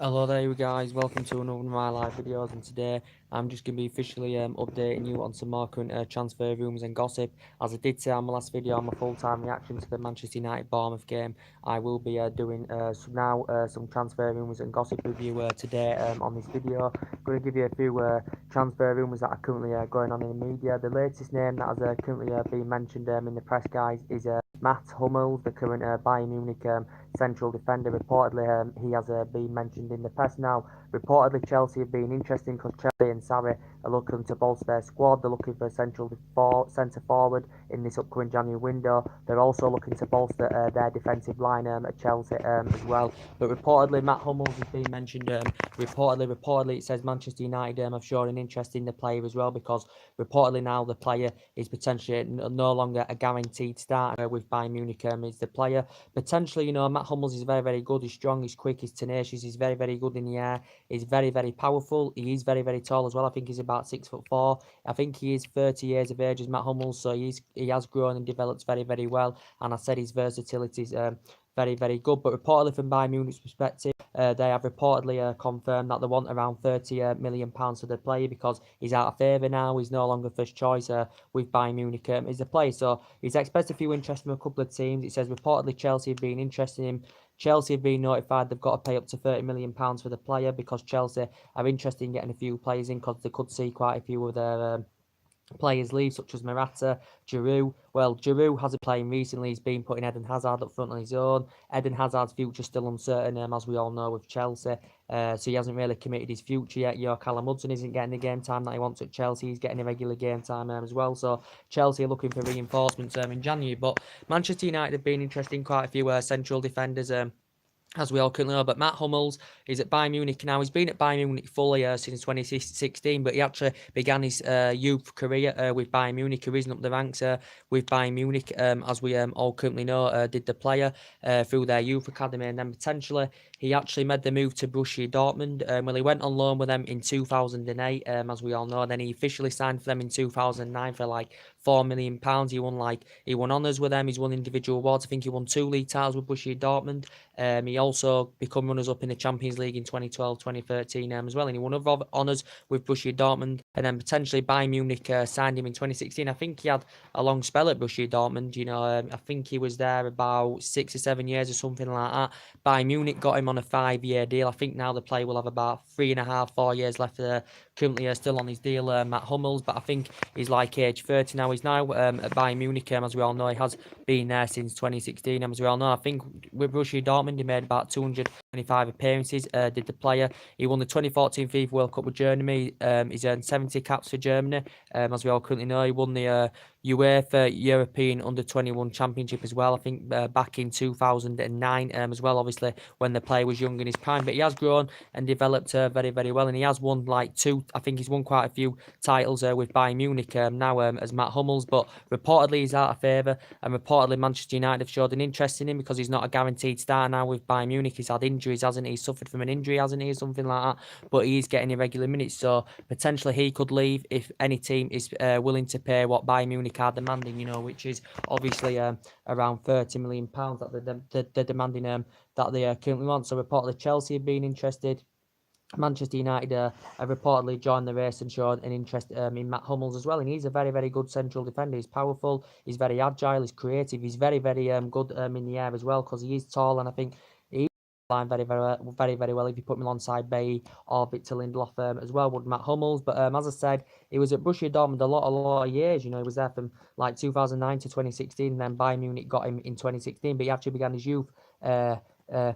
Hello there you guys, welcome to another one of my live videos, and today I'm just going to be officially updating you on some more current transfer rumours and gossip. As I did say on my last video on my full-time reaction to the Manchester United-Bournemouth game, I will be doing some transfer rumours and gossip review today on this video. I'm going to give you a few transfer rumours that are currently going on in the media. The latest name that has currently been mentioned in the press, guys, is Mats Hummels, the current Bayern Munich central defender. Reportedly, he has been mentioned in the press now. Reportedly, Chelsea have been interesting because Chelsea and Sarri are looking to bolster their squad. They're looking for a centre forward in this upcoming January window. They're also looking to bolster their defensive line at Chelsea as well. But reportedly, Matt Hummels has been mentioned. Reportedly, it says Manchester United have shown an interest in the player as well, because reportedly now the player is potentially no longer a guaranteed starter with Bayern Munich. Is the player potentially, Matt Hummels is very, very good. He's strong, he's quick, he's tenacious, he's very, very good in the air. He's very, very powerful. He is very, very tall as well. I think he's about 6'4". I think he is 30 years of age as Matt Hummels, so he has grown and developed very, very well. And I said his versatility is very, very good. But reportedly, from Bayern Munich's perspective, they have reportedly confirmed that they want around £30 million for the player, because he's out of favour now. He's no longer first choice with Bayern Munich as a player. So he's expressed a few interest from a couple of teams. It says reportedly Chelsea have been interested in him. Chelsea have been notified they've got to pay up to £30 million for the player, because Chelsea are interested in getting a few players in, because they could see quite a few of their players leave, such as Morata, Giroud. Well, Giroud hasn't playing recently. He's been putting Eden Hazard up front on his own. Eden Hazard's future still uncertain, as we all know, with Chelsea. So he hasn't really committed his future yet. Callum Hudson isn't getting the game time that he wants at Chelsea. He's getting a regular game time as well. So Chelsea are looking for reinforcements in January. But Manchester United have been interested in quite a few central defenders. As we all currently know, but Matt Hummels is at Bayern Munich now. He's been at Bayern Munich fully since 2016, but he actually began his youth career with Bayern Munich, risen up the ranks with Bayern Munich, as we all currently know, did the player through their youth academy, and then potentially he actually made the move to Borussia Dortmund. Well, he went on loan with them in 2008, as we all know. Then he officially signed for them in 2009 for like £4 million. He won honours with them. He's won individual awards. I think he won 2 league titles with Borussia Dortmund. He also become runners-up in the Champions League in 2012, 2013 as well, and he won other honours with Borussia Dortmund, and then potentially Bayern Munich signed him in 2016. I think he had a long spell at Borussia Dortmund, I think he was there about 6 or 7 years or something like that. Bayern Munich got him on a 5-year deal. I think now the player will have about 3.5, 4 years left. Currently still on his deal, Matt Hummels, but I think he's like age 30 now. He's now at Bayern Munich, as we all know. He has been there since 2016, as we all know. I think with Borussia Dortmund, he made about 225 appearances, did the player. He won the 2014 FIFA World Cup with Germany. He's earned 70 caps for Germany, as we all currently know. He won the UEFA European Under-21 Championship as well, I think back in 2009 as well, obviously when the player was young in his prime. But he has grown and developed very, very well, and he has won I think he's won quite a few titles with Bayern Munich now as Matt Hummels. But reportedly he's out of favour, and reportedly Manchester United have showed an interest in him, because he's not a guaranteed star now with Bayern Munich. He's had injuries, hasn't he? He's suffered from an injury, hasn't he, or something like that, but he's getting irregular minutes, so potentially he could leave if any team is willing to pay what Bayern Munich are demanding, which is obviously around £30 million that they're demanding, that they currently want. So reportedly Chelsea have been interested. Manchester United have reportedly joined the race and shown an interest in Matt Hummels as well, and he's a very, very good central defender. He's powerful, he's very agile, he's creative, he's very, very good in the air as well, because he is tall, and I think he line very, very, very, very well if you put him alongside Bailly or Victor Lindelof as well, would Matt Hummels. But as I said, he was at Borussia Dortmund a lot of years. He was there from like 2009 to 2016, and then Bayern Munich got him in 2016, but he actually began his youth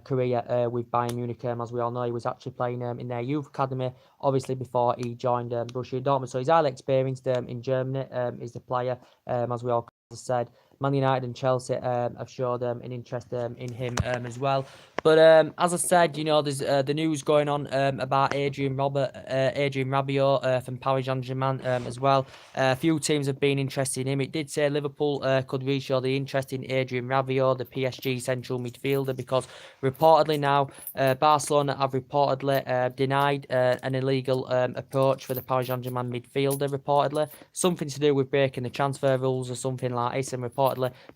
career with Bayern Munich. As we all know, he was actually playing in their youth academy, obviously, before he joined Borussia Dortmund. So he's highly experienced in Germany, is the player, as we all said. Man United and Chelsea have showed an interest in him as well. But as I said, there's the news going on about Adrien Rabiot from Paris Saint-Germain as well. A few teams have been interested in him. It did say Liverpool could reshow the interest in Adrien Rabiot, the PSG central midfielder, because reportedly now Barcelona have reportedly denied an illegal approach for the Paris Saint-Germain midfielder, reportedly. Something to do with breaking the transfer rules or something like this, and reportedly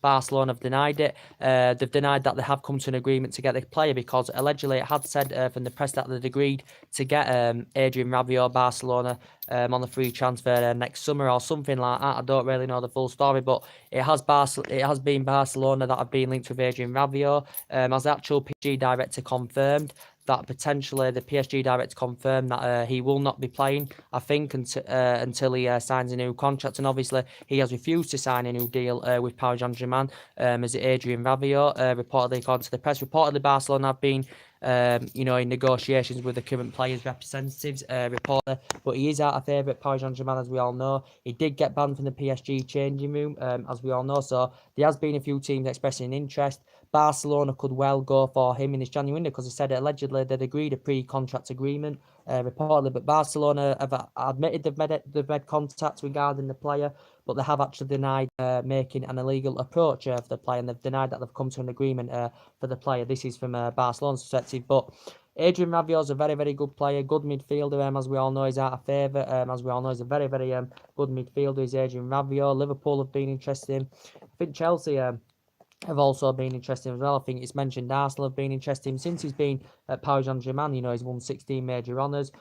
Barcelona have denied it. They've denied that they have come to an agreement to get the player, because allegedly it had said from the press that they'd agreed to get Adrien Rabiot, Barcelona, on the free transfer next summer or something like that. I don't really know the full story, but it has been Barcelona that have been linked with Adrien Rabiot. As the actual PSG director confirmed, that potentially the PSG director confirmed that he will not be playing, I think, until he signs a new contract. And obviously, he has refused to sign a new deal with Paris Saint-Germain, as Adrien Rabiot, reportedly, according to the press. Reportedly, Barcelona have been in negotiations with the current players' representatives, reporter, but he is out of favour at Paris Saint-Germain, as we all know. He did get banned from the PSG changing room, as we all know, so there has been a few teams expressing an interest. Barcelona could well go for him in this January window, because they said allegedly they'd agreed a pre-contract agreement, reportedly, but Barcelona have admitted they've made contact regarding the player, but they have actually denied making an illegal approach for the player, and they've denied that they've come to an agreement for the player. This is from Barcelona's perspective, but Adrien Rabiot is a very, very good player, good midfielder. As we all know, he's out of favour. As we all know, he's a very, very good midfielder. He's Adrien Rabiot. Liverpool have been interested in. I think Chelsea have also been interesting as well. I think it's mentioned Arsenal have been interesting since he's been at Paris Saint-Germain. He's won 16 major honours.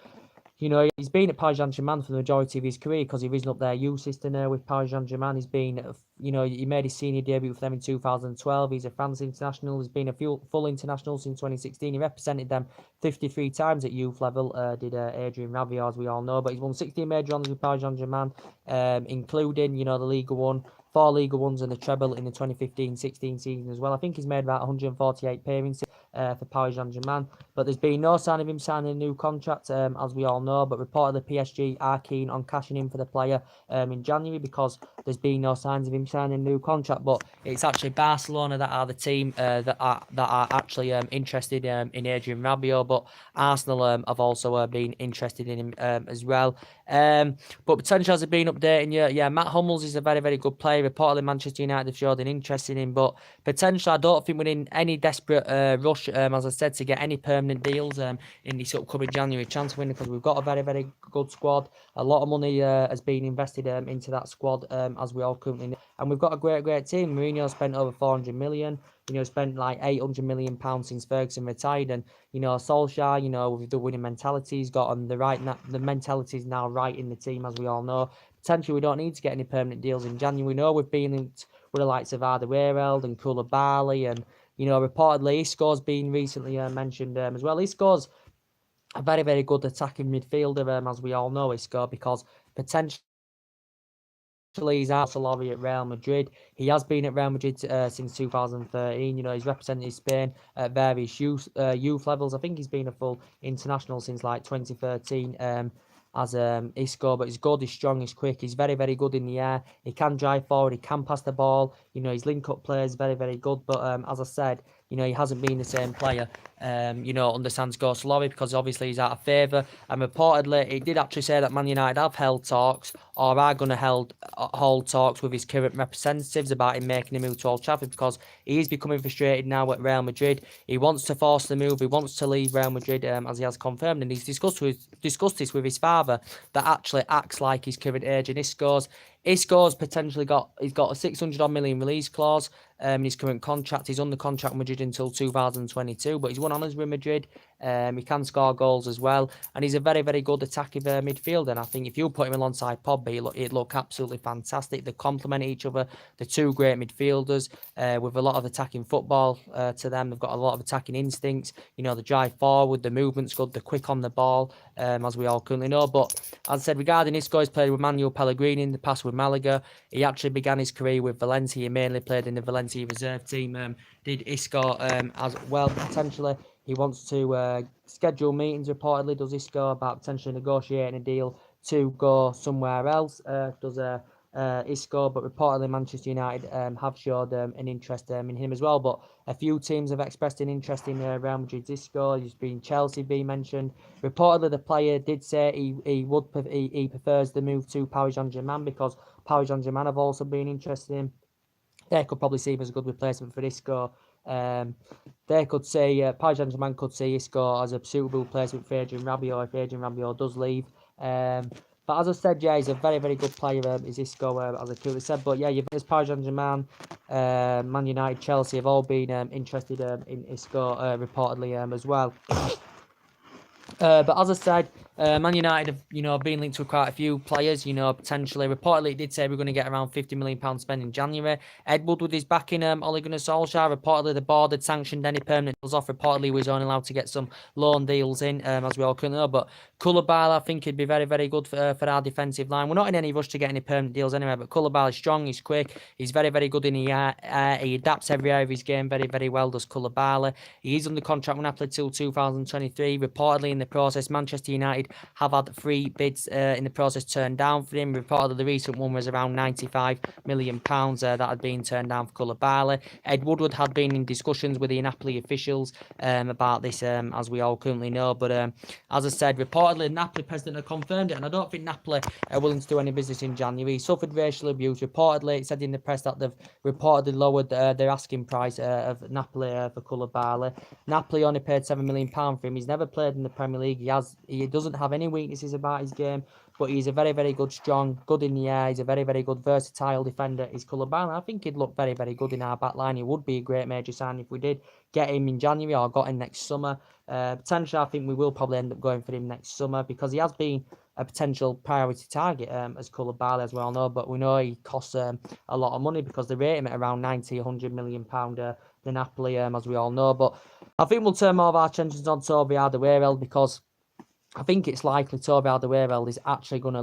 He's been at Paris Saint-Germain for the majority of his career, because he risen up their youth system there with Paris Saint-Germain. He's been, he made his senior debut for them in 2012. He's a France international. He's been a full international since 2016. He represented them 53 times at youth level, did Adrien Rabiot, as we all know. But he's won 16 major honours with Paris Saint-Germain, including, the Ligue 1, 4 Ligue 1s and the treble in the 2015-16 season as well. I think he's made about 148 appearances for Paris Saint-Germain, but there's been no sign of him signing a new contract, as we all know. But reportedly, PSG are keen on cashing in for the player in January, because there's been no signs of him signing a new contract. But it's actually Barcelona that are the team that are actually interested in Adrien Rabiot, but Arsenal have also been interested in him as well. But potentially, as I've been updating you, Matt Hummels is a very, very good player. Reportedly, Manchester United have showed an interest in him, but potentially, I don't think we're in any desperate rush, as I said, to get any permanent deals in this upcoming January transfer window, because we've got a very, very good squad. A lot of money has been invested into that squad, as we all currently know. And we've got a great team. Mourinho spent over 400 million. Spent like 800 million pounds since Ferguson retired, and Solskjaer, with the winning mentality he's got, and the mentality is now right in the team, as we all know. Potentially, we don't need to get any permanent deals in January. We know we've been with the likes of Alderweireld and Koulibaly, and reportedly Isco's been recently mentioned as well. Isco's a very, very good attacking midfielder, as we all know, Isco, because potentially he's out at Real Madrid. He has been at Real Madrid since 2013. He's represented Spain at various youth levels. I think he's been a full international since like 2013 as Isco. But he's good, he's strong, he's quick, he's very, very good in the air. He can drive forward, he can pass the ball. His link-up play is very, very good. But as I said, he hasn't been the same player, under Santiago Solari, because obviously he's out of favour. And reportedly, he did actually say that Man United have held talks, or are going to hold talks with his current representatives about him making a move to Old Trafford, because he is becoming frustrated now at Real Madrid. He wants to force the move. He wants to leave Real Madrid, as he has confirmed, and he's discussed this with his father, that actually acts like his current agent. Isco's potentially got a 600 million release clause in his current contract. He's under contract with Madrid until 2022, but he's won honours with Madrid. He can score goals as well, and he's a very, very good attacking midfielder. And I think if you put him alongside Pogba, he'd look absolutely fantastic. They complement each other. The two great midfielders with a lot of attacking football to them. They've got a lot of attacking instincts. The drive forward, the movement's good, the quick on the ball, as we all currently know. But as I said, regarding Isco, he's played with Manuel Pellegrini in the past with Malaga. He actually began his career with Valencia. He mainly played in the Valencia reserve team. Did Isco as well, potentially. He wants to schedule meetings, reportedly, does Isco, about potentially negotiating a deal to go somewhere else. Isco, but reportedly Manchester United have showed an interest in him as well. But a few teams have expressed an interest in Real Madrid's Isco. There's been Chelsea being mentioned. Reportedly, the player did say he prefers the move to Paris Saint-Germain, because Paris Saint-Germain have also been interested in him. They could probably see him as a good replacement for Isco. They could say Paris Saint-Germain could see Isco as a suitable replacement for Adrien Rabiot if Adrien Rabiot does leave. But as I said, yeah, he's a very, very good player, is Isco, as I clearly said. But yeah, Juventus, Paris Saint-Germain, Man United, Chelsea have all been interested in Isco, reportedly, as well. But as I said, Man United have, been linked to quite a few players, potentially. Reportedly, it did say we're going to get around £50 million spent in January. Ed Woodward is backing Ole Gunnar Solskjaer. Reportedly, the board had sanctioned any permanent deals off. Reportedly, he was only allowed to get some loan deals in, as we all can know. But Koulibaly, I think he'd be very, very good for our defensive line. We're not in any rush to get any permanent deals anyway, but Koulibaly is strong, he's quick, he's very, very good in the air. He adapts every area of his game very, very well, does Koulibaly. He is under contract with Napoli till 2023. Reportedly, in the process, Manchester United have had 3 bids in the process turned down for him. Reportedly, the recent one was around £95 million that had been turned down for Koulibaly. Ed Woodward had been in discussions with the Napoli officials about this, as we all currently know. But as I said, reportedly, Napoli president had confirmed it, and I don't think Napoli are willing to do any business in January. He suffered racial abuse. Reportedly, it said in the press that they've reportedly lowered their asking price of Napoli for Koulibaly. Napoli only paid £7 million for him. He's never played in the Premier League. He doesn't have any weaknesses about his game, but he's a very, very good, strong, good in the air. He's a very, very good, versatile defender. He's Koulibaly. I think he'd look very, very good in our back line. He would be a great major sign if we did get him in January or got him next summer. Potentially, I think we will probably end up going for him next summer because he has been a potential priority target as Koulibaly, as we all know, but we know he costs a lot of money because they rate him at around 90, £100 million the Napoli, as we all know. But I think we'll turn more of our attentions on Toby Alderweireld because I think it's likely Toby Alderweireld is actually going to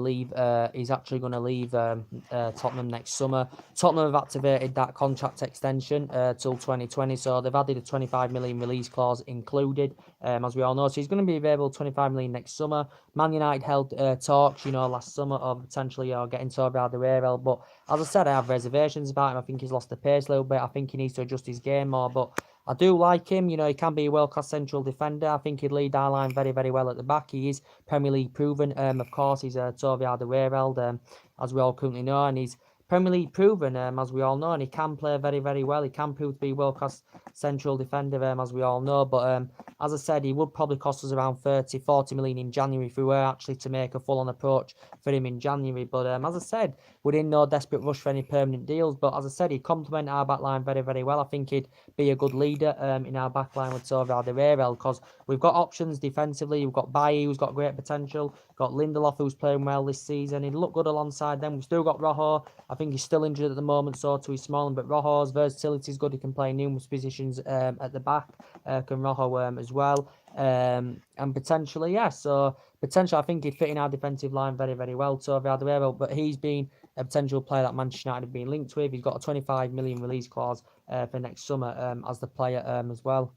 leave. Tottenham next summer. Tottenham have activated that contract extension till 2020, so they've added a 25 million release clause included, as we all know. So he's going to be available 25 million next summer. Man United held talks, last summer of potentially getting Toby Alderweireld, but as I said, I have reservations about him. I think he's lost the pace a little bit. I think he needs to adjust his game more, but I do like him. He can be a world-class central defender. I think he'd lead our line very, very well at the back. He is Premier League proven. Of course, he's Toby Alderweireld, as we all currently know, and he's Premier League proven, as we all know, and he can play very, very well. He can prove to be a world-class central defender, as we all know. But as I said, he would probably cost us around 40 million in January if we were actually to make a full-on approach for him in January. But as I said, we're in no desperate rush for any permanent deals. But as I said, he'd complement our back line very, very well. I think he'd be a good leader in our back line with Toby Alderweireld because we've got options defensively. We've got Bailly, who's got great potential. Got Lindelof, who's playing well this season. He'd look good alongside them. We've still got Rojo. I think he's still injured at the moment, so too is Smalling. But Rojo's versatility is good. He can play numerous positions at the back. Can Rojo as well. And potentially, yeah. So potentially, I think he'd fit in our defensive line very, very well. Toby Alderweireld, but he's been a potential player that Manchester United have been linked with. He's got a 25 million release clause for next summer as the player as well.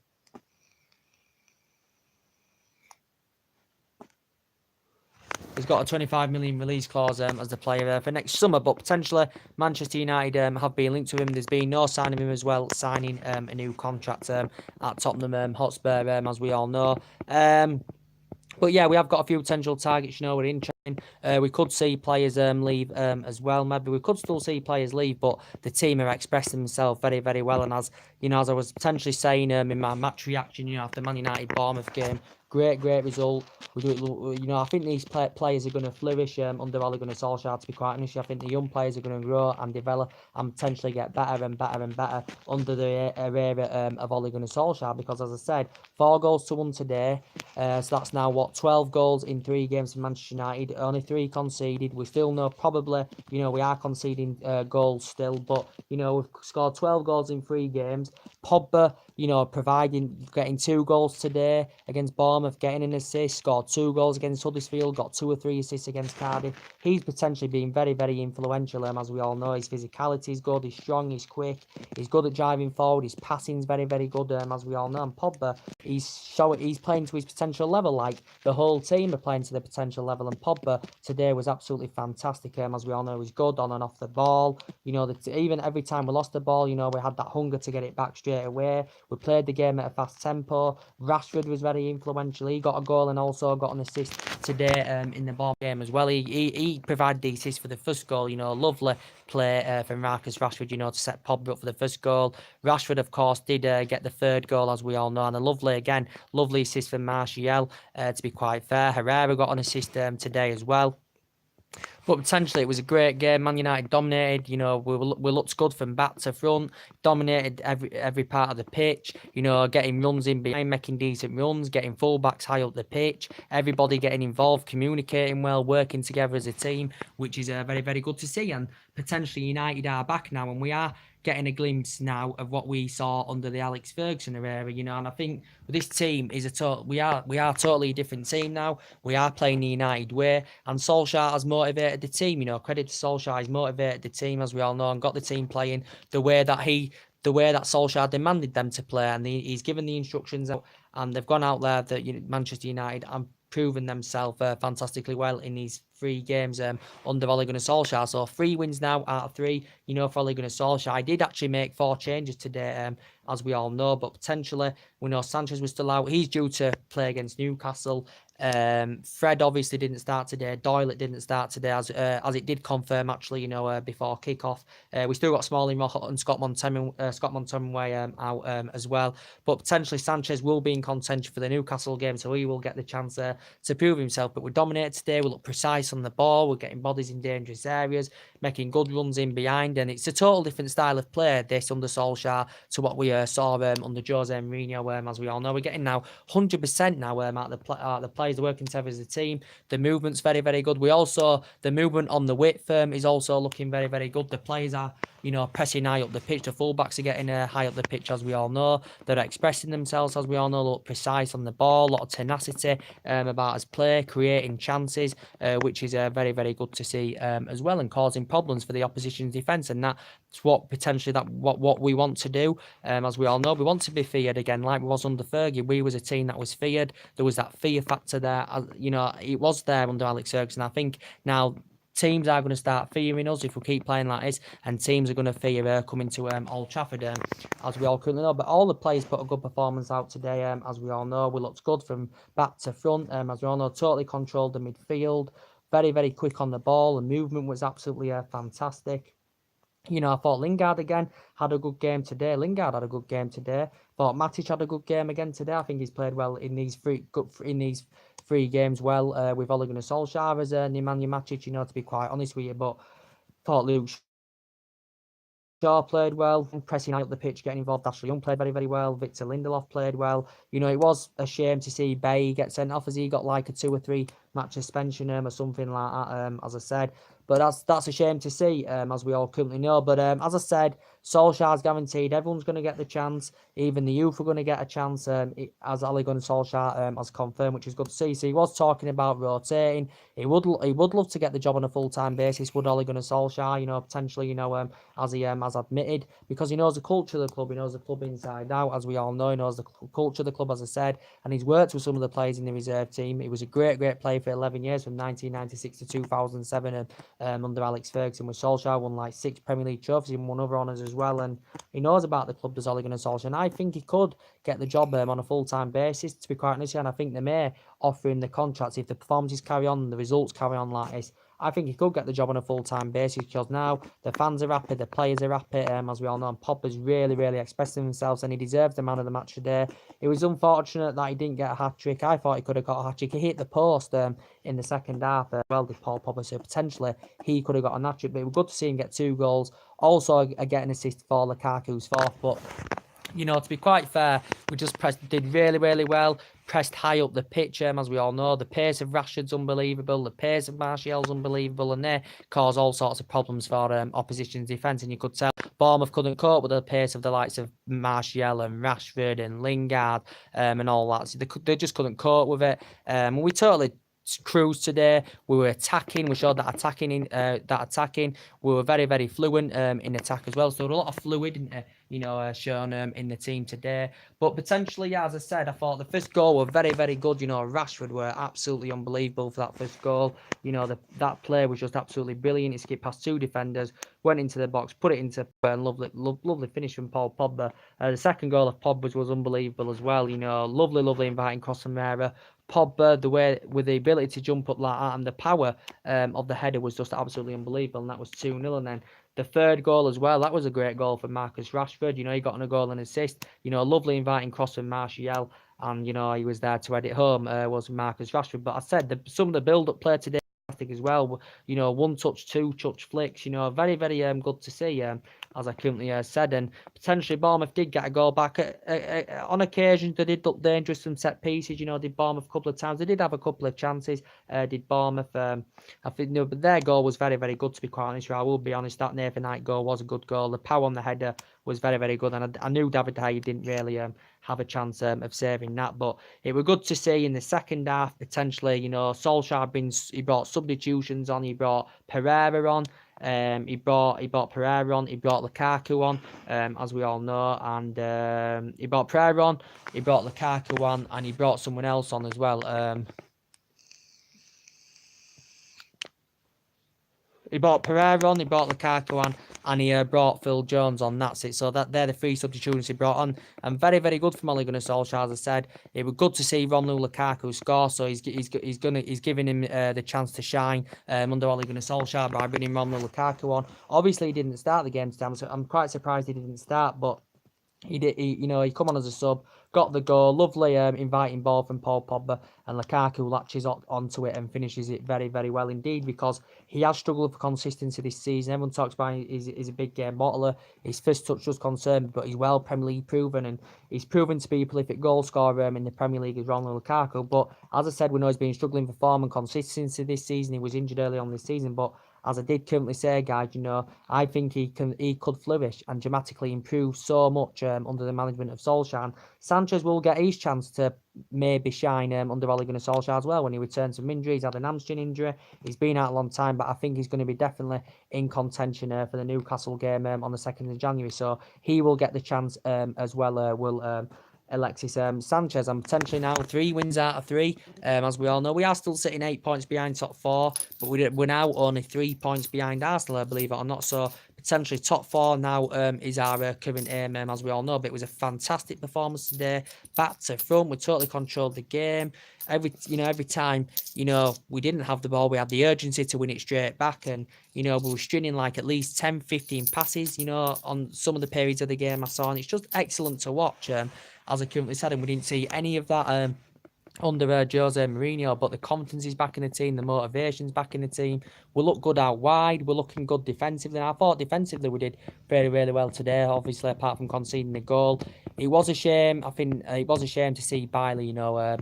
He's got a 25 million release clause as the player for next summer, but potentially Manchester United have been linked to him. There's been no sign of him as well, signing a new contract at Tottenham Hotspur, as we all know. But yeah, we have got a few potential targets, we're interested. We could see players leave as well. Maybe we could still see players leave, but the team have expressed themselves very, very well. And as I was potentially saying in my match reaction, after Man United Bournemouth game, great result. We do it. I think these players are going to flourish under Ole Gunnar Solskjaer. To be quite honest, I think the young players are going to grow and develop and potentially get better and better and better under the era of Ole Gunnar Solskjaer. Because as I said, 4 goals to 1 today. So that's now 12 goals in 3 games for Manchester United. Only 3 conceded. We still know probably we are conceding goals still, but we've scored 12 goals in 3 games. Pogba, getting 2 goals today against Bournemouth, getting an assist, scored 2 goals against Huddersfield, got 2 or 3 assists against Cardiff. He's potentially been very, very influential, as we all know. His physicality is good, he's strong, he's quick, he's good at driving forward, his passing's very, very good, as we all know. And Pogba, he's playing to his potential level, like the whole team are playing to the potential level. And Pogba today was absolutely fantastic, as we all know. He's good on and off the ball. Even every time we lost the ball, we had that hunger to get it back straight away. We played the game at a fast tempo. Rashford was very influential. He got a goal and also got an assist today in the Bournemouth game as well. He provided the assist for the first goal. Lovely play from Marcus Rashford, to set Pogba up for the first goal. Rashford, of course, did get the 3rd goal, as we all know, and a lovely assist from Martial, to be quite fair. Herrera got an assist today as well. But potentially it was a great game. Man United dominated. You know, we looked good from back to front. Dominated every part of the pitch. You know, getting runs in behind, making decent runs, getting fullbacks high up the pitch. Everybody getting involved, communicating well, working together as a team, which is very, very good to see. And potentially United are back now, and we are getting a glimpse now of what we saw under the Alex Ferguson era, you know. And I think this team is we are totally a different team now. We are playing the United way, and Solskjaer has motivated the team. You know, credit to Solskjaer, he's motivated the team, as we all know, and got the team playing the way that Solskjaer demanded them to play, and he's given the instructions out, and they've gone out there that Manchester United and proven themselves fantastically well in these 3 games under Ole Gunnar Solskjaer. So 3 wins now out of 3, you know, for Ole Gunnar Solskjaer. I did actually make 4 changes today, as we all know, but potentially we know Sanchez was still out. He's due to play against Newcastle. Fred obviously didn't start today. Doyle didn't start today, as it did confirm actually, you know, before kickoff. We still got Smalling, Rojo, and Scott McTominay out as well. But potentially Sanchez will be in contention for the Newcastle game, so he will get the chance to prove himself. But we dominated today. We look precise on the ball. We're getting bodies in dangerous areas, making good runs in behind, and it's a total different style of play this under Solskjaer to what we saw under Jose Mourinho. As we all know, we're getting now 100% now out the players are working together as a team. The movement's very, very good. We also, the movement on the width is also looking very, very good. The players are, you know, pressing high up the pitch. The fullbacks are getting high up the pitch, as we all know. They're expressing themselves, as we all know, look precise on the ball, a lot of tenacity about his play, creating chances, which is very, very good to see as well, and causing problems for the opposition's defence. And that's what potentially what we want to do. As we all know, we want to be feared again, like we was under Fergie. We was a team that was feared. There was that fear factor there. You know, it was there under Alex Ferguson. I think now teams are going to start fearing us if we keep playing like this, and teams are going to fear coming to Old Trafford, as we all currently know. But all the players put a good performance out today, as we all know. We looked good from back to front, as we all know. Totally controlled the midfield, very, very quick on the ball. The movement was absolutely fantastic. You know, I thought Lingard again had a good game today. Thought Matic had a good game again today. I think he's played well in these 3 games well with Ole Gunnar Solskjaer as Nemanja Matic, you know, to be quite honest with you. But thought Luke Shaw played well, pressing high up the pitch, getting involved. Ashley Young played very, very well. Victor Lindelof played well. You know, it was a shame to see Bay get sent off, as he got like a 2 or 3 match suspension or something like that, as I said. But that's a shame to see, as we all currently know. But as I said, Solskjaer's guaranteed. Everyone's going to get the chance. Even the youth are going to get a chance, as Ole Gunnar Solskjaer has confirmed, which is good to see. So he was talking about rotating. He would love to get the job on a full-time basis, would Ole Gunnar Solskjaer, you know, potentially, you know, as he has admitted, because he knows the culture of the club. He knows the club inside out, as we all know. He knows the culture of the club, as I said, and he's worked with some of the players in the reserve team. He was a great player for 11 years, from 1996 to 2007, under Alex Ferguson with Solskjaer. Won like 6 Premier League trophies, and won other honours as well. And he knows about the club, does Ole Gunnar Solskjaer. And I think he could get the job on a full-time basis, to be quite honest. And I think they may offer him the contracts if the performances carry on and the results carry on like this. I think he could get the job on a full-time basis, because now the fans are happy, the players are happy, as we all know, and Pogba's really expressing himself, and he deserves the man of the match today. It was unfortunate that he didn't get a hat-trick. I thought he could have got a hat-trick. He hit the post in the second half, well did Paul Pogba, so potentially he could have got a hat-trick, but it was good to see him get 2 goals. Also get an assist for Lukaku's 4th, but you know, to be quite fair, we just did really well, pressed high up the pitch, as we all know. The pace of Rashford's unbelievable, the pace of Martial's unbelievable, and they cause all sorts of problems for opposition's defence, and you could tell Bournemouth couldn't cope with the pace of the likes of Martial and Rashford and Lingard, and all that. So they just couldn't cope with it. We totally cruise today. We were attacking. We showed that attacking. We were very fluent in attack as well. So there was a lot of fluid, shown in the team today. But potentially, yeah, as I said, I thought the first goal were very good. You know, Rashford were absolutely unbelievable for that first goal. You know, that play was just absolutely brilliant. He skipped past 2 defenders, went into the box, put it into and lovely finish from Paul Pogba. The second goal of Pogba's was unbelievable as well. You know, lovely inviting cross from Mera. Pogba, the way with the ability to jump up like that, and the power of the header was just absolutely unbelievable, and that was 2-0. And then the third goal as well, that was a great goal for Marcus Rashford. You know, he got on a goal and assist. You know, a lovely inviting cross from Martial, and you know, he was there to head it home, was Marcus Rashford. But I said some of the build-up play today, I fantastic as well. You know, one touch, two touch flicks. You know, very very good to see. As I currently said, and potentially Bournemouth did get a goal back. On occasion, they did look dangerous from set pieces. You know, did Bournemouth a couple of times. They did have a couple of chances. Did Bournemouth? I think no, but their goal was very very good. To be quite honest, I will be honest. That Nathan Knight goal was a good goal. The power on the header was very very good, and I knew David De Gea didn't really have a chance of saving that. But it was good to see in the second half potentially. You know, Solskjaer he brought substitutions on. He brought Pereira on. He brought Pereira on. He brought Lukaku on, as we all know, and he brought Pereira on. He brought Lukaku on, and he brought someone else on as well. He brought Pereira on, he brought Lukaku on, and he brought Phil Jones on. That's it. So they're the three substitutions he brought on, and very very good from Ole Gunnar Solskjaer. As I said, it was good to see Romelu Lukaku score. So he's giving him the chance to shine under Ole Gunnar Solskjaer by bringing Romelu Lukaku on. Obviously, he didn't start the game today, so I'm quite surprised he didn't start, but he did. He come on as a sub, got the goal, lovely inviting ball from Paul Pogba, and Lukaku latches onto it and finishes it very very well indeed, because he has struggled for consistency this season. Everyone talks about he's a big game bottler. His first touch does concern, but he's well Premier League proven, and he's proven to be a prolific goal scorer in the Premier League as Romelu Lukaku. But as I said, we know he's been struggling for form and consistency this season. He was injured early on this season, but as I did currently say, guys, you know, I think he could flourish and dramatically improve so much under the management of Solskjaer. And Sanchez will get his chance to maybe shine under Ole Gunnar Solskjaer as well when he returns from injury. He's had an hamstring injury. He's been out a long time, but I think he's going to be definitely in contention for the Newcastle game on the 2nd of January. So he will get the chance as well. Will Alexis Sanchez, and potentially now 3 wins out of 3. As we all know, we are still sitting 8 points behind top 4, but we're now only 3 points behind Arsenal, believe it or not. So potentially top 4 now is our current aim, as we all know. But it was a fantastic performance today, back to front. We totally controlled the game. Every time, we didn't have the ball, we had the urgency to win it straight back, and we were stringing like at least 10, 15 passes, on some of the periods of the game I saw, and it's just excellent to watch. As I currently said, and we didn't see any of that under Jose Mourinho, but the confidence is back in the team, the motivation's back in the team. We look good out wide, we're looking good defensively. And I thought defensively we did very, really well today, obviously, apart from conceding the goal. It was a shame, I think, it was a shame to see Bailey,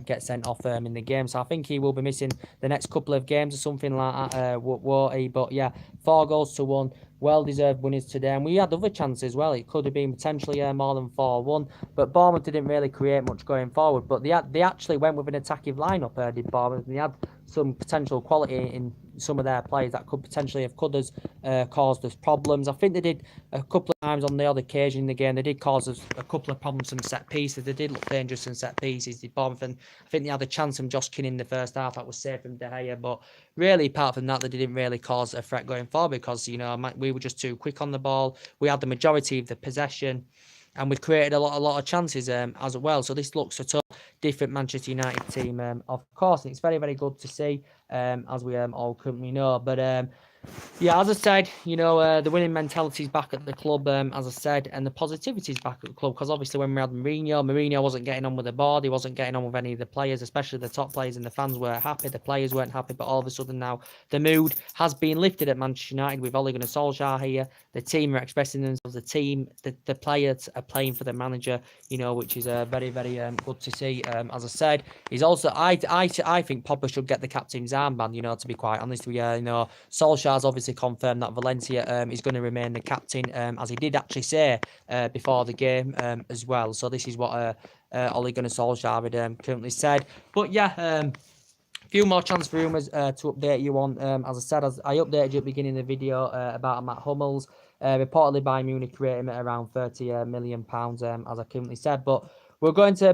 get sent off in the game. So I think he will be missing the next couple of games or something like that, won't he? But yeah, 4-1. Well-deserved winners today, and we had other chances as well. It could have been potentially more than 4-1, but Bournemouth didn't really create much going forward. But they actually went with an attacking lineup, did Bournemouth, and they had some potential quality in some of their players that could potentially have caused us problems. I think they did a couple of times on the odd occasion in the game. They did cause us a couple of problems from set pieces. They did look dangerous in set pieces, did Bournemouth, and I think they had a chance from Josh King in the first half that was saved from De Gea. But really, apart from that, they didn't really cause a threat going forward, because we were just too quick on the ball. We had the majority of the possession, and we've created a lot of chances as well. So this looks a total different Manchester United team, of course, and it's very, very good to see, as we all currently know. But yeah, as I said, the winning mentality is back at the club, as I said, and the positivity is back at the club, because obviously when we had Mourinho wasn't getting on with the board, he wasn't getting on with any of the players, especially the top players, and the fans weren't happy, the players weren't happy, but all of a sudden now the mood has been lifted at Manchester United with Ole Gunnar Solskjaer here. The team are expressing themselves, the players are playing for the manager, which is very, very good to see. As I said, he's also, I think Pogba should get the captain's armband, to be quite honest with you. Solskjaer has obviously confirmed that Valencia is going to remain the captain, as he did actually say before the game as well. So this is what Ole Gunnar Solskjaer had currently said. But yeah, few more transfer rumours to update you on. As I said, as I updated you at the beginning of the video about Matt Hummels. Reportedly Bayern Munich rate him at around £30 million, as I currently said. But we're going to a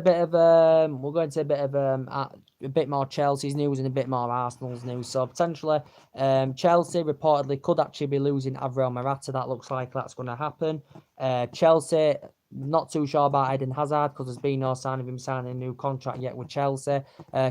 bit more Chelsea's news and a bit more Arsenal's news. So potentially, Chelsea reportedly could actually be losing Alvaro Morata. That looks like that's going to happen. Chelsea, not too sure about Eden Hazard, because there's been no sign of him signing a new contract yet with Chelsea.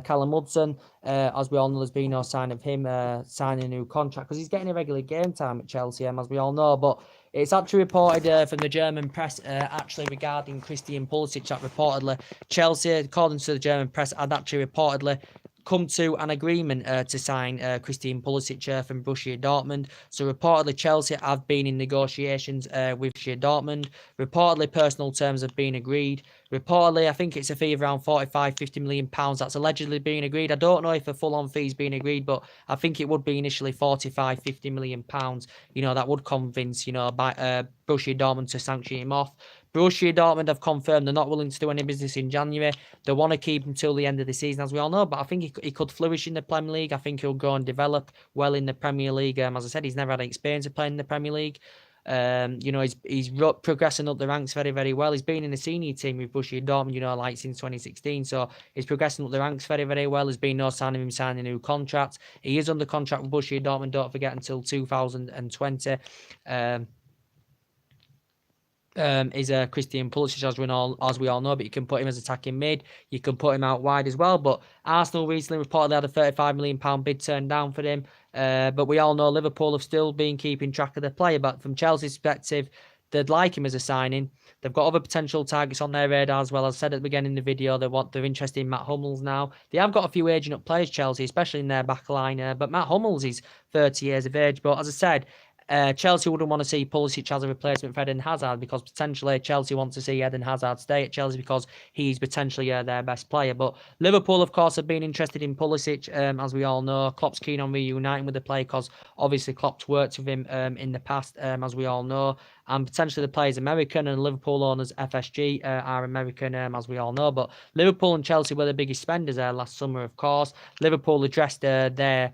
Callum Hudson, as we all know, there's been no sign of him signing a new contract, because he's getting irregular game time at Chelsea, as we all know. But it's actually reported from the German press, actually regarding Christian Pulisic, that reportedly Chelsea, according to the German press, had actually reportedly come to an agreement to sign Christian Pulisic from Borussia Dortmund. So reportedly Chelsea have been in negotiations with Borussia Dortmund. Reportedly personal terms have been agreed. Reportedly, I think it's a fee of around 45, 50 million pounds that's allegedly being agreed. I don't know if a full-on fee is being agreed, but I think it would be initially 45, 50 million pounds. You know, that would convince, you know, Borussia Dortmund to sanction him off. Borussia Dortmund have confirmed they're not willing to do any business in January. They want to keep him till the end of the season, as we all know, but I think he could flourish in the Premier League. I think he'll go and develop well in the Premier League. As I said, he's never had any experience of playing in the Premier League. You know, he's progressing up the ranks very, very well. He's been in the senior team with Borussia Dortmund, you know, like since 2016. So he's progressing up the ranks very, very well. There's been no sign of him signing a new contract. He is under contract with Borussia Dortmund, don't forget, until 2020. Is Christian Pulisic, as we all know, but you can put him as attacking mid, you can put him out wide as well. But Arsenal recently reportedly had a £35 million bid turned down for him. But we all know Liverpool have still been keeping track of the player. But from Chelsea's perspective, they'd like him as a signing. They've got other potential targets on their radar as well. As I said at the beginning of the video, they're interested in Matt Hummels now. They have got a few aging up players, Chelsea, especially in their back line. But Matt Hummels is 30 years of age. But as I said, Chelsea wouldn't want to see Pulisic as a replacement for Eden Hazard, because potentially Chelsea want to see Eden Hazard stay at Chelsea because he's potentially their best player. But Liverpool, of course, have been interested in Pulisic, as we all know. Klopp's keen on reuniting with the player because obviously Klopp's worked with him in the past, as we all know. And potentially the player's American, and Liverpool owners FSG are American, as we all know. But Liverpool and Chelsea were the biggest spenders last summer, of course. Liverpool addressed their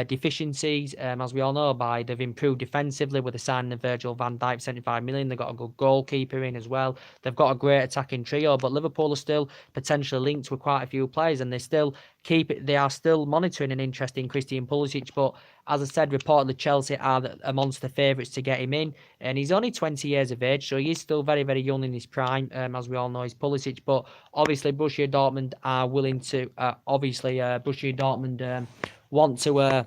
deficiencies, as we all know, they've improved defensively with the signing of Virgil van Dijk, 75 million. They've got a good goalkeeper in as well. They've got a great attacking trio, but Liverpool are still potentially linked with quite a few players, and they are still monitoring an interest in Christian Pulisic. But as I said, reportedly Chelsea are amongst the favourites to get him in, and he's only 20 years of age, so he is still very, very young in his prime, as we all know, he's Pulisic. But obviously Borussia Dortmund are willing to, Borussia Dortmund want to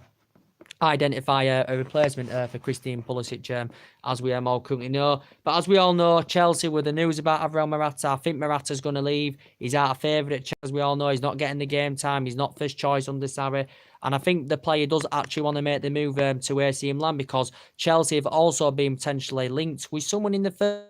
identify a replacement for Christian Pulisic, as we all currently know. But as we all know, Chelsea, with the news about Alvaro Morata, I think Morata's going to leave. He's out of favour at Chelsea, as we all know. He's not getting the game time. He's not first choice under Sarri. And I think the player does actually want to make the move to AC Milan, because Chelsea have also been potentially linked with someone in the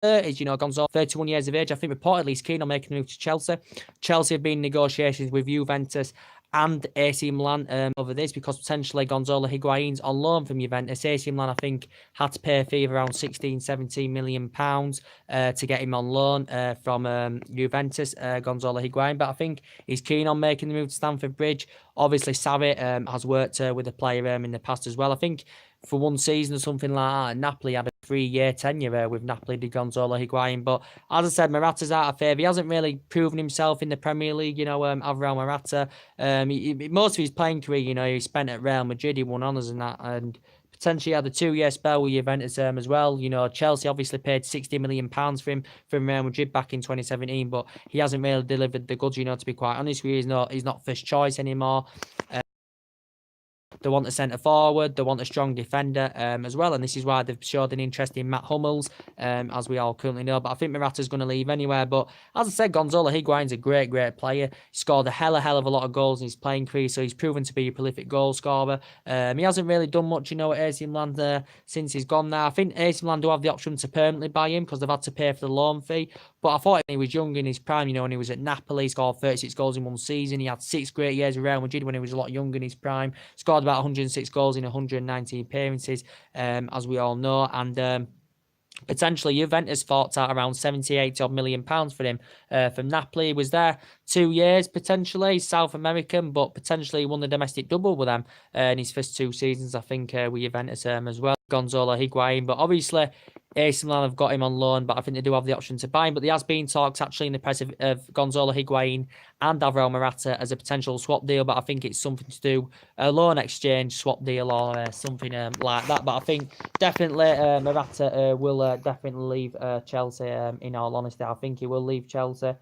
30s, you know, Gonzalo, 31 years of age. I think reportedly he's keen on making a move to Chelsea. Chelsea have been in negotiations with Juventus and AC Milan over this, because potentially Gonzalo Higuain's on loan from Juventus. AC Milan, I think, had to pay a fee of around 16, 17 million pounds to get him on loan from Juventus, Gonzalo Higuain. But I think he's keen on making the move to Stamford Bridge. Obviously, Sarri has worked with a player in the past as well. I think for one season or something like that, Napoli had a 3-year tenure with Napoli de Gonzalo Higuain. But as I said, Morata's out of favour. He hasn't really proven himself in the Premier League, you know, Alvaro Morata. Most of his playing career, you know, he spent at Real Madrid. He won honours and that, and potentially had a 2-year spell with Juventus as well. You know, Chelsea obviously paid £60 million for him from Real Madrid back in 2017, but he hasn't really delivered the goods, you know, to be quite honest with you. He's not first choice anymore. They want a centre forward. They want a strong defender as well. And this is why they've showed an interest in Matt Hummels, as we all currently know. But I think Morata's going to leave anywhere. But as I said, Gonzalo Higuain's a great, great player. He scored a hell of a lot of goals in his playing career. So he's proven to be a prolific goal scorer. He hasn't really done much, you know, at AC Milan since he's gone there. I think AC Milan do have the option to permanently buy him because they've had to pay for the loan fee. But I thought when he was young in his prime, you know, when he was at Napoli, he scored 36 goals in one season. He had 6 great years with Real Madrid when he was a lot younger in his prime. Scored about 106 goals in 190 appearances, as we all know. And potentially Juventus forked out around 78 odd million pounds for him from Napoli. He was there 2 years, potentially South American, but potentially won the domestic double with them in his first 2 seasons, I think, with Juventus as well. Gonzalo Higuain, but obviously AC Milan have got him on loan, but I think they do have the option to buy him. But there has been talks actually in the press of Gonzalo Higuain and Alvaro Morata as a potential swap deal, but I think it's something to do, a loan exchange swap deal or something like that. But I think definitely Morata will definitely leave Chelsea, in all honesty. I think he will leave Chelsea.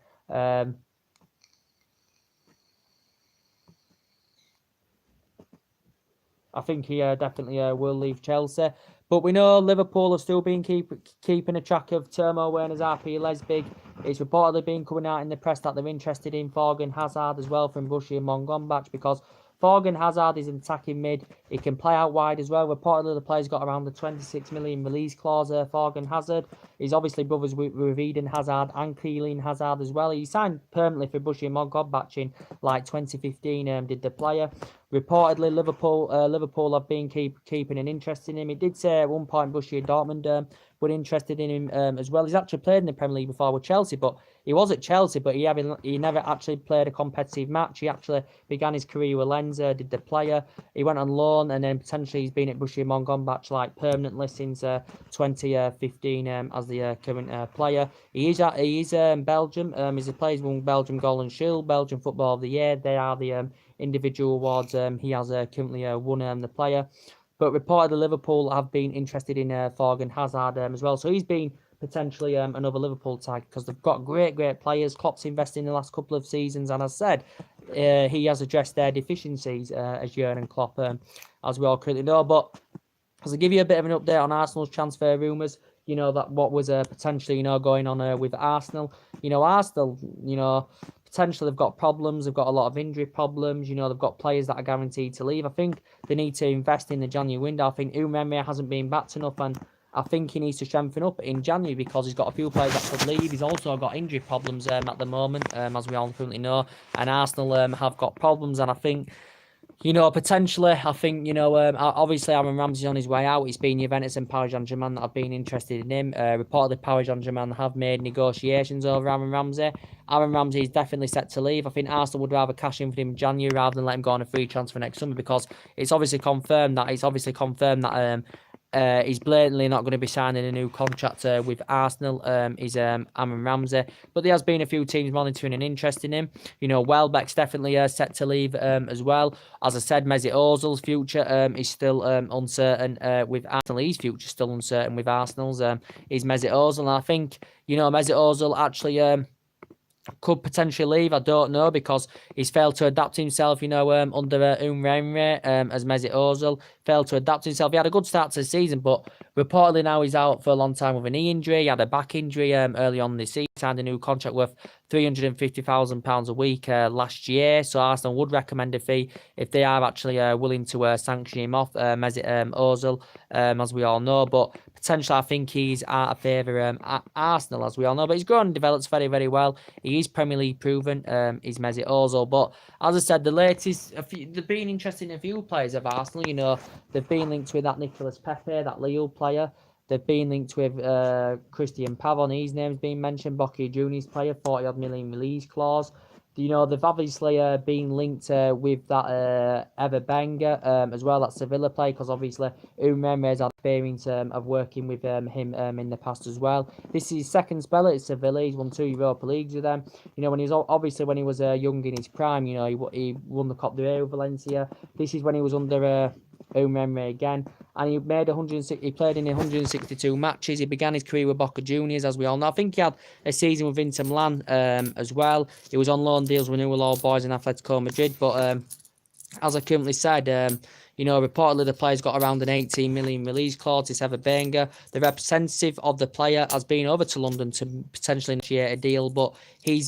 I think he definitely will leave Chelsea. But we know Liverpool have still been keeping a track of Timo Werner's RP Leipzig. it's reportedly been coming out in the press that they're interested in Thorgan Hazard as well from Borussia Mönchengladbach, because Thorgan Hazard is an attacking mid. He can play out wide as well. Reportedly, the player's got around the 26 million release clause. Thorgan Hazard. He's obviously brothers with Eden Hazard and Kylian Hazard as well. He signed permanently for Borussia Mönchengladbach in like 2015. Did the player. Reportedly, Liverpool have been keeping an interest in him. It did say at one point Borussia Dortmund were interested in him as well. He's actually played in the Premier League before with Chelsea, but he was at Chelsea, but he never actually played a competitive match. He actually began his career with Lens, did the player. He went on loan, and then potentially he's been at Borussia Mönchengladbach like permanently since 2015 as the current player. He is Belgium. He's a player who's won Belgium Golden Shield, Belgian Football of the Year. They are the individual awards he has currently won the player. But reportedly Liverpool have been interested in Thorgan Hazard as well. So he's been potentially another Liverpool tag, because they've got great players. Klopp's invested in the last couple of seasons, and as I said, he has addressed their deficiencies as Jurgen Klopp, as we all currently know. But as I give you a bit of an update on Arsenal's transfer rumours, that what was potentially, going on with Arsenal. Arsenal, potentially they've got problems. They've got a lot of injury problems. They've got players that are guaranteed to leave. I think they need to invest in the January window. I think Umremme hasn't been backed enough, and I think he needs to strengthen up in January, because he's got a few players that could leave. He's also got injury problems at the moment, as we all currently know. And Arsenal have got problems, and I think, potentially, I think, obviously Aaron Ramsey's on his way out. It's been Juventus and Paris Saint-Germain that have been interested in him. Reportedly, Paris Saint-Germain have made negotiations over Aaron Ramsey. Aaron Ramsey is definitely set to leave. I think Arsenal would rather cash in for him in January rather than let him go on a free transfer next summer, because it's obviously confirmed that he's blatantly not going to be signing a new contract with Arsenal, is Aaron Ramsey. But there has been a few teams monitoring and interested in him. Welbeck's definitely set to leave as well. As I said, Mesut Ozil's future is still uncertain with Arsenal. His future still uncertain with Arsenal's. Is Mesut Ozil. And I think, Mesut Ozil actually could potentially leave. I don't know, because he's failed to adapt himself, under Umremme, as Mesut Ozil failed to adapt himself. He had a good start to the season, but reportedly now he's out for a long time with a knee injury. He had a back injury early on this season. Signed a new contract worth £350,000 a week last year. So Arsenal would recommend a fee if they are actually willing to sanction him off, Mesut Ozil, as we all know. But potentially, I think he's out of favour at Arsenal, as we all know. But he's grown and develops very, very well. He is Premier League proven, is Mesut Ozil. But as I said, the latest, they've been interested in a few players of Arsenal. They've been linked with that Nicolas Pepe, that Lille player. They've been linked with Christian Pavon. His name's been mentioned. Boca Juniors player, 40-odd million release clause. They've obviously been linked with that Ever Benga as well, that Sevilla player, because obviously Umremme has had experience of working with him in the past as well. This is his second spell at Sevilla. He's won 2 Europa Leagues with them. When he was young in his prime, he won the Copa del Rey with Valencia. This is when he was under Umremme again, and he played in 162 matches. He began his career with Boca Juniors, as we all know. I think he had a season with Inter Milan as well. He was on loan deals with Newell's Boys in Atletico Madrid, but as I currently said, reportedly the player's got around an 18 million release clause. It's Ever Benga. The representative of the player has been over to London to potentially initiate a deal, but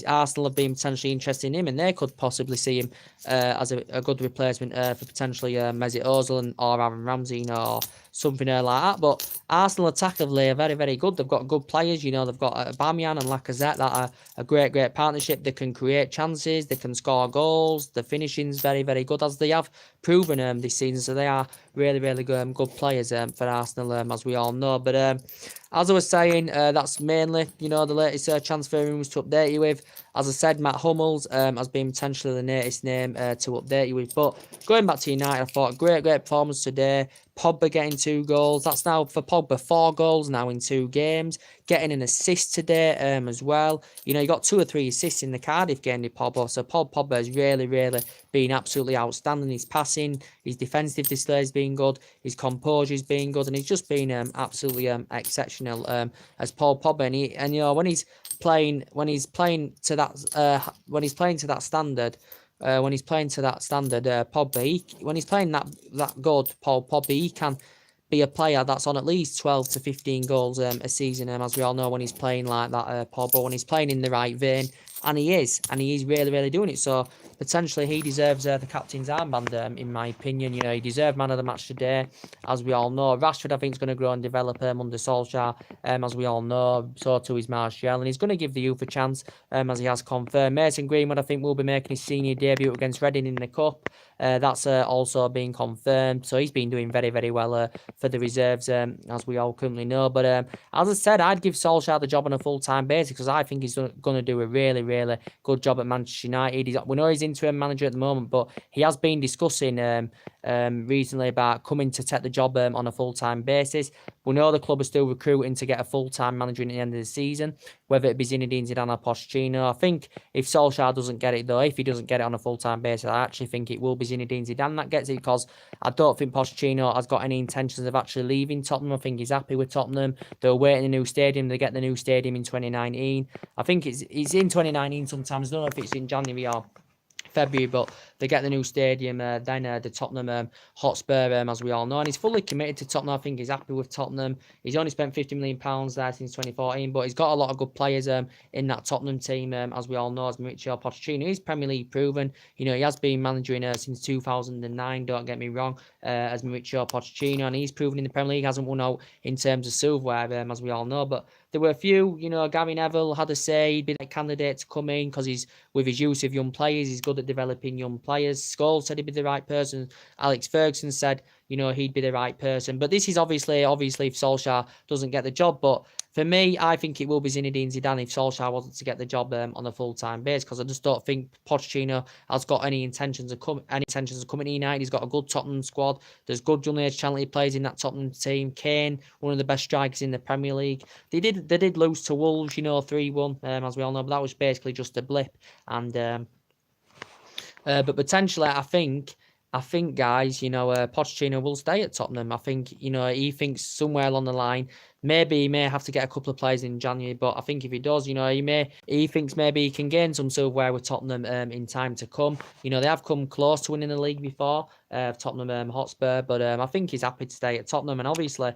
Arsenal have been potentially interested in him, and they could possibly see him as a good replacement for potentially Mesut Ozil or Aaron Ramsey, or something like that. But Arsenal attackively are very, very good. They've got good players. They've got Aubameyang and Lacazette that are a great partnership. They can create chances. They can score goals. The finishing's very, very good, as they have proven this season. So they are really, really good players for Arsenal, as we all know. But as I was saying, that's mainly, the latest transfer rumours to update you with. As I said, Matt Hummels has been potentially the latest name to update you with. But going back to United, I thought great performance today. Pogba getting 2 goals. That's now for Pogba 4 goals now in 2 games. Getting an assist today as well. He got 2 or 3 assists in the Cardiff game with Pogba. So Pogba has really, really been absolutely outstanding. His passing, his defensive display has been good. His composure has been good, and he's just been absolutely exceptional as Paul Pogba. And when he's playing to that standard. Pogba, when he's playing that good, Paul Pogba, he can be a player that's on at least 12 to 15 goals a season, as we all know, when he's playing like that, Pogba, when he's playing in the right vein, and he is really, really doing it. So potentially he deserves the captain's armband, in my opinion. You know, he deserved man of the match today, as we all know. Rashford, I think, is going to grow and develop under Solskjaer, as we all know. So too is Martial, and he's going to give the youth a chance, as he has confirmed. Mason Greenwood, I think, will be making his senior debut against Reading in the Cup. That's also been confirmed. So he's been doing very, very well for the reserves, as we all currently know. But as I said, I'd give Solskjaer the job on a full-time basis because I think he's going to do a really, really good job at Manchester United. We know he's interim manager at the moment, but he has been discussing recently about coming to take the job on a full-time basis. We know the club are still recruiting to get a full-time manager at the end of the season, whether it be Zinedine Zidane or Pochettino. I think if Solskjaer doesn't get it, though, if he doesn't get it on a full-time basis, I actually think it will be Zinedine Zidane that gets it, because I don't think Pochettino has got any intentions of actually leaving Tottenham. I think he's happy with Tottenham. They're waiting a new stadium. They get the new stadium in 2019. I think it's in 2019 sometimes. I don't know if it's in January or February, but they get the new stadium, then the Tottenham Hotspur, as we all know, and he's fully committed to Tottenham. I think he's happy with Tottenham. He's only spent £50 million there since 2014, but he's got a lot of good players in that Tottenham team, as we all know, as Mauricio Pochettino. He's Premier League proven. You know, he has been managing since 2009, don't get me wrong, as Mauricio Pochettino, and he's proven in the Premier League, hasn't won out in terms of silverware, as we all know, but there were a few, you know, Gary Neville had a say, he'd be the candidate to come in because he's, with his use of young players, he's good at developing young players. Scholes said he'd be the right person. Alex Ferguson said, you know, he'd be the right person. But this is obviously if Solskjaer doesn't get the job. But for me, I think it will be Zinedine Zidane if Solskjaer wasn't to get the job on a full-time basis, because I just don't think Pochettino has got any intentions of coming to United. He's got a good Tottenham squad. There's good young age talented players in that Tottenham team. Kane, one of the best strikers in the Premier League. They did lose to Wolves, you know, 3-1, as we all know, but that was basically just a blip. And but potentially, I think, guys, you know, Pochettino will stay at Tottenham. I think, you know, he thinks somewhere along the line, maybe he may have to get a couple of players in January, but I think if he does, you know, he thinks maybe he can gain some silverware with Tottenham in time to come. You know, they have come close to winning the league before, Tottenham Hotspur, but I think he's happy to stay at Tottenham, and obviously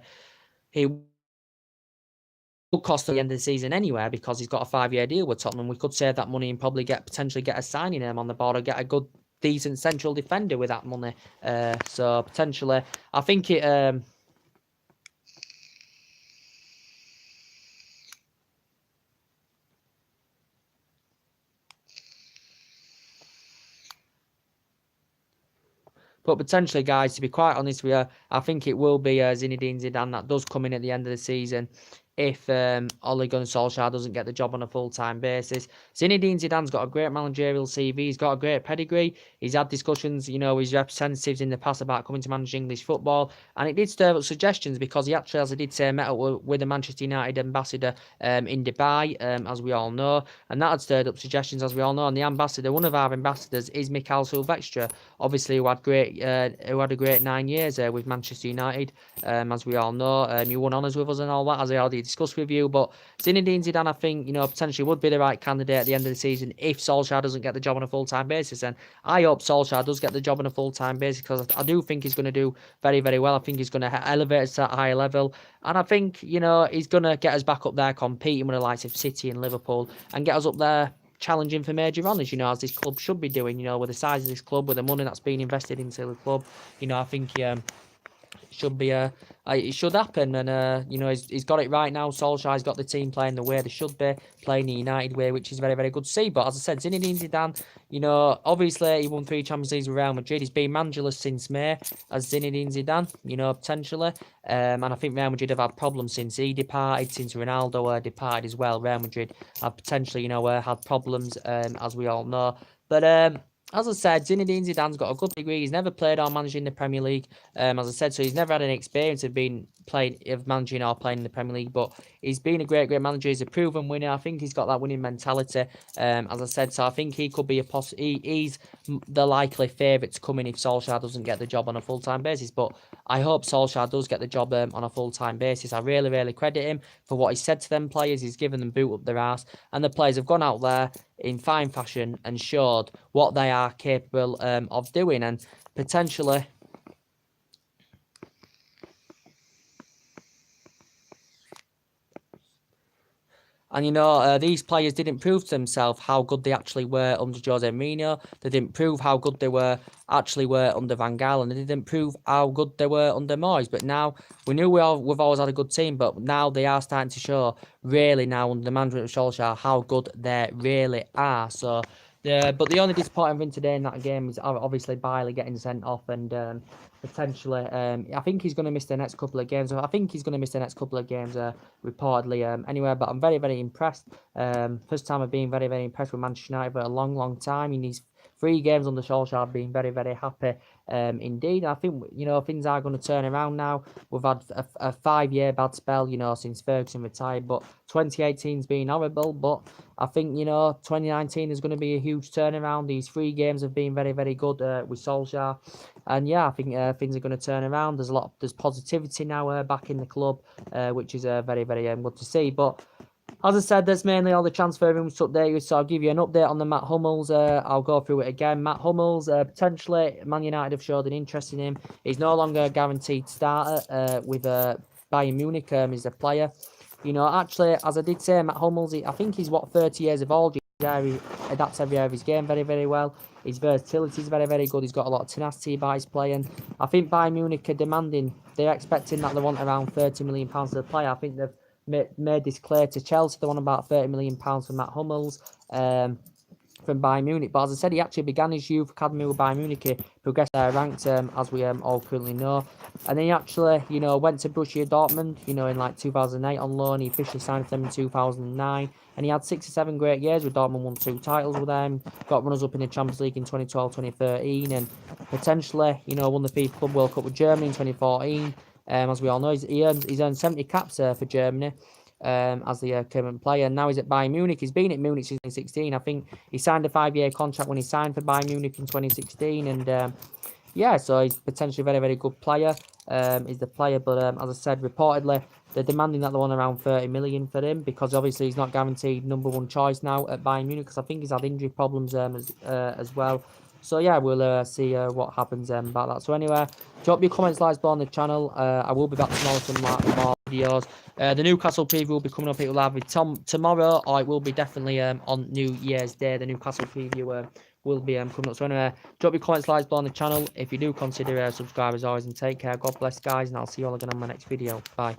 he will cost at the end of the season anyway, because he's got a 5-year deal with Tottenham. We could save that money and probably potentially get a signing on the board, or get a good, decent central defender with that money. So potentially, I think it. But potentially, guys, to be quite honest with you, I think it will be Zinedine Zidane that does come in at the end of the season if Ole Gunnar Solskjaer doesn't get the job on a full-time basis. Zinedine Zidane's got a great managerial CV. He's got a great pedigree. He's had discussions, you know, with his representatives in the past about coming to manage English football, and it did stir up suggestions, because he actually, as I did say, met up with the Manchester United ambassador in Dubai, as we all know, and that had stirred up suggestions, as we all know. And the ambassador, one of our ambassadors, is Mikhail Silvestre, obviously, who had a great 9 years with Manchester United, as we all know. He won honours with us and all that, as I already discussed with you. But Zinedine Zidane, I think, you know, potentially would be the right candidate at the end of the season if Solskjaer doesn't get the job on a full-time basis. And I hope Solskjaer does get the job on a full-time basis, because I do think he's going to do very, very well. I think he's going to elevate us to that higher level. And I think, you know, he's going to get us back up there competing with the likes of City and Liverpool, and get us up there challenging for major honours, you know, as this club should be doing, you know, with the size of this club, with the money that's being invested into the club. You know, I think should be it should happen, and you know, he's got it right now. Solskjaer's got the team playing the way they should be, playing the United way, which is very, very good to see. But as I said, Zinedine Zidane, you know, obviously he won 3 Champions Leagues with Real Madrid. He's been managerless since May as Zinedine Zidane, you know, potentially, and I think Real Madrid have had problems since he departed, since Ronaldo departed as well. Real Madrid have potentially, you know, had problems, as we all know. But as I said, Zinedine Zidane's got a good degree. He's never played or managed in the Premier League, as I said, so he's never had any experience of managing or playing in the Premier League. But he's been a great manager. He's a proven winner. I think he's got that winning mentality, as I said. So I think he could be he's the likely favourite to come in if Solskjaer doesn't get the job on a full-time basis. But I hope Solskjaer does get the job on a full-time basis. I really, really credit him for what he said to them players. He's given them boot up their arse, and the players have gone out there in fine fashion and showed what they are capable of doing, and potentially And these players didn't prove to themselves how good they actually were under Jose Mourinho. They didn't prove how good they were under Van Gaal, and they didn't prove how good they were under Moyes. But now we knew we've always had a good team, but now they are starting to show really now under the management of Solskjaer how good they really are. So. But the only disappointing thing today in that game is obviously Bailey getting sent off and potentially, I think he's going to miss the next couple of games. Reportedly. Anyway, but I'm very, very impressed. First time I've been very, very impressed with Manchester United for a long, long time. In these 3 games under Solskjaer, I've been very, very happy indeed. I think, things are going to turn around now. We've had a 5-year bad spell, since Ferguson retired, but 2018's been horrible, but I think, 2019 is going to be a huge turnaround. These 3 games have been very, very good with Solskjaer. And yeah, I think things are going to turn around. There's positivity now back in the club, which is very, very good to see. But as I said, there's mainly all the transfer rooms to update you, so I'll give you an update on the Matt Hummels. I'll go through it again. Matt Hummels, potentially, Man United have showed an interest in him. He's no longer a guaranteed starter with Bayern Munich. He's a player. Actually, as I did say, Matt Hummels, I think he's 30 years of old. He adapts every area of his game very, very well. His versatility is very, very good. He's got a lot of tenacity by his playing. I think Bayern Munich are demanding, they're expecting that they want around £30 million for the player. I think they've made this clear to Chelsea. They want about £30 million for Matt Hummels from Bayern Munich. But as I said, he actually began his youth academy with Bayern Munich. He progressed ranked, as we all currently know. And then he actually, went to Borussia Dortmund, in like 2008 on loan. He officially signed for them in 2009. And he had 6 or 7 great years with Dortmund, won 2 titles with them, got runners-up in the Champions League in 2012, 2013, and potentially, won the FIFA Club World Cup with Germany in 2014. As we all know, he's earned 70 caps for Germany as the current player. And now he's at Bayern Munich. He's been at Munich since 2016. I think he signed a 5-year contract when he signed for Bayern Munich in 2016. And yeah, so he's potentially a very, very good player. He's the player, but as I said, reportedly, they're demanding that they want around 30 million for him because obviously he's not guaranteed #1 choice now at Bayern Munich because I think he's had injury problems as well. So yeah, we'll see what happens about that. So anyway, drop your comments, likes below on the channel. I will be back tomorrow with some more videos. The Newcastle preview will be coming up. It will either be tomorrow or it will be definitely on New Year's Day. The Newcastle preview will be coming up. So anyway, drop your comments, likes below on the channel. If you do consider subscribe as always, and take care. God bless, guys, and I'll see you all again on my next video. Bye.